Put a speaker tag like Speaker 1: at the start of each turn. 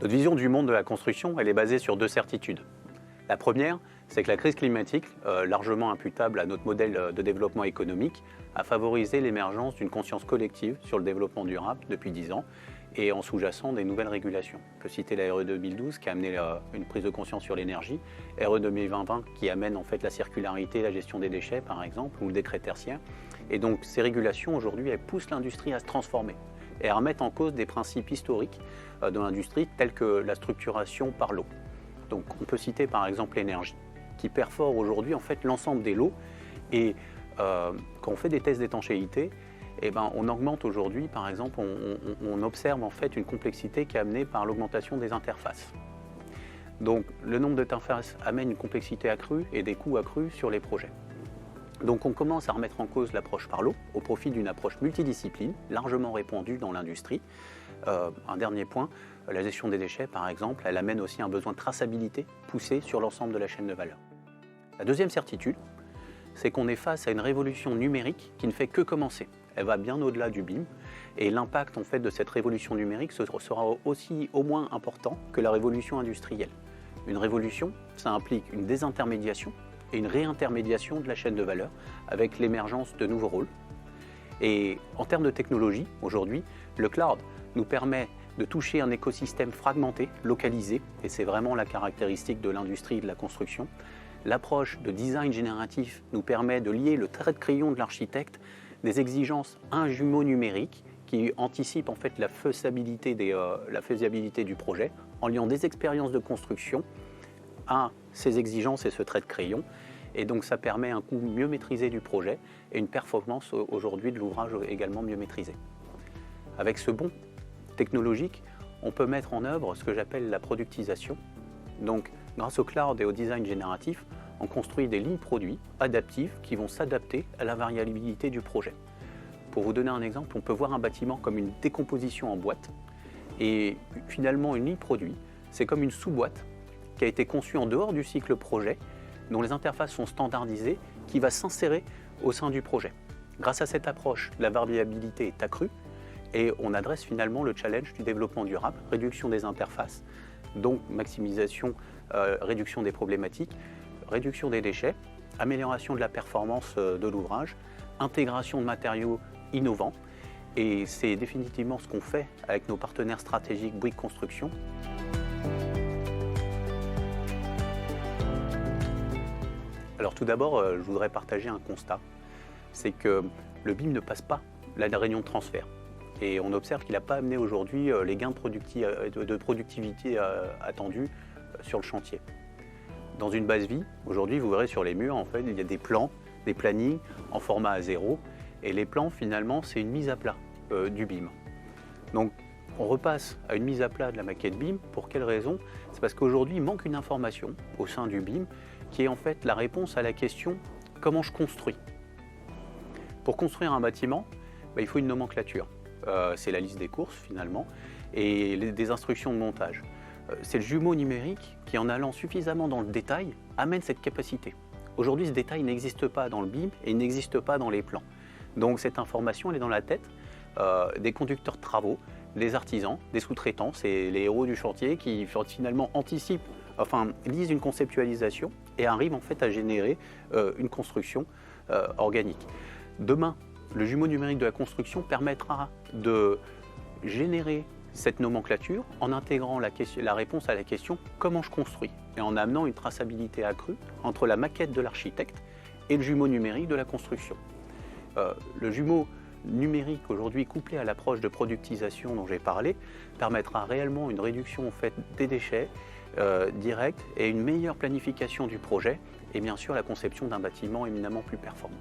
Speaker 1: Notre vision du monde de la construction, elle est basée sur deux certitudes. La première, c'est que la crise climatique, largement imputable à notre modèle de développement économique, a favorisé l'émergence d'une conscience collective sur le développement durable depuis 10 ans et en sous-jacent des nouvelles régulations. On peut citer la RE 2012 qui a amené une prise de conscience sur l'énergie, RE 2020 qui amène en fait la circularité, la gestion des déchets par exemple, ou le décret tertiaire. Et donc ces régulations aujourd'hui, elles poussent l'industrie à se transformer et à remettre en cause des principes historiques de l'industrie tels que la structuration par lot. Donc on peut citer par exemple l'énergie, qui perfore aujourd'hui en fait l'ensemble des lots. Et quand on fait des tests d'étanchéité, on augmente aujourd'hui, par exemple, on observe en fait une complexité qui est amenée par l'augmentation des interfaces. Donc le nombre d'interfaces amène une complexité accrue et des coûts accrus sur les projets. Donc on commence à remettre en cause l'approche par lot au profit d'une approche multidiscipline, largement répandue dans l'industrie. Un dernier point, la gestion des déchets par exemple, elle amène aussi un besoin de traçabilité poussé sur l'ensemble de la chaîne de valeur. La deuxième certitude, c'est qu'on est face à une révolution numérique qui ne fait que commencer. Elle va bien au-delà du BIM et l'impact en fait de cette révolution numérique sera aussi au moins important que la révolution industrielle. Une révolution, ça implique une désintermédiation et une réintermédiation de la chaîne de valeur avec l'émergence de nouveaux rôles. Et en termes de technologie, aujourd'hui, le cloud nous permet de toucher un écosystème fragmenté, localisé, et c'est vraiment la caractéristique de l'industrie et de la construction. L'approche de design génératif nous permet de lier le trait de crayon de l'architecte des exigences à un jumeau numérique qui anticipe en fait la faisabilité du projet en liant des expériences de construction à ces exigences et ce trait de crayon. Et donc ça permet un coût mieux maîtrisé du projet et une performance aujourd'hui de l'ouvrage également mieux maîtrisée. Avec ce bond technologique, on peut mettre en œuvre ce que j'appelle la productisation. Donc grâce au cloud et au design génératif, on construit des lignes produits adaptives qui vont s'adapter à la variabilité du projet. Pour vous donner un exemple, on peut voir un bâtiment comme une décomposition en boîte et finalement une ligne produit, c'est comme une sous-boîte qui a été conçue en dehors du cycle projet, dont les interfaces sont standardisées, qui va s'insérer au sein du projet. Grâce à cette approche, la variabilité est accrue et on adresse finalement le challenge du développement durable, réduction des interfaces, donc maximisation, réduction des problématiques, réduction des déchets, amélioration de la performance de l'ouvrage, intégration de matériaux innovants. Et c'est définitivement ce qu'on fait avec nos partenaires stratégiques Bouygues Construction. Alors tout d'abord, je voudrais partager un constat. C'est que le BIM ne passe pas la réunion de transfert. Et on observe qu'il n'a pas amené aujourd'hui les gains de productivité attendus sur le chantier. Dans une base vie, aujourd'hui, vous verrez sur les murs, en fait, il y a des plans, des plannings en format A0. Et les plans, finalement, c'est une mise à plat du BIM. Donc, on repasse à une mise à plat de la maquette BIM. Pour quelle raison? C'est parce qu'aujourd'hui, il manque une information au sein du BIM qui est en fait la réponse à la question « Comment je construis ?» Pour construire un bâtiment, il faut une nomenclature. C'est la liste des courses, finalement, et des instructions de montage. C'est le jumeau numérique qui, en allant suffisamment dans le détail, amène cette capacité. Aujourd'hui, ce détail n'existe pas dans le BIM et il n'existe pas dans les plans. Donc cette information, elle est dans la tête des conducteurs de travaux, des artisans, des sous-traitants, c'est les héros du chantier qui finalement anticipent, lisent une conceptualisation et arrivent en fait à générer une construction organique. Demain, le jumeau numérique de la construction permettra de générer cette nomenclature en intégrant la réponse à la question « Comment je construis ?» et en amenant une traçabilité accrue entre la maquette de l'architecte et le jumeau numérique de la construction. Le jumeau numérique aujourd'hui couplé à l'approche de productisation dont j'ai parlé permettra réellement une réduction en fait, des déchets directs et une meilleure planification du projet et bien sûr la conception d'un bâtiment éminemment plus performant.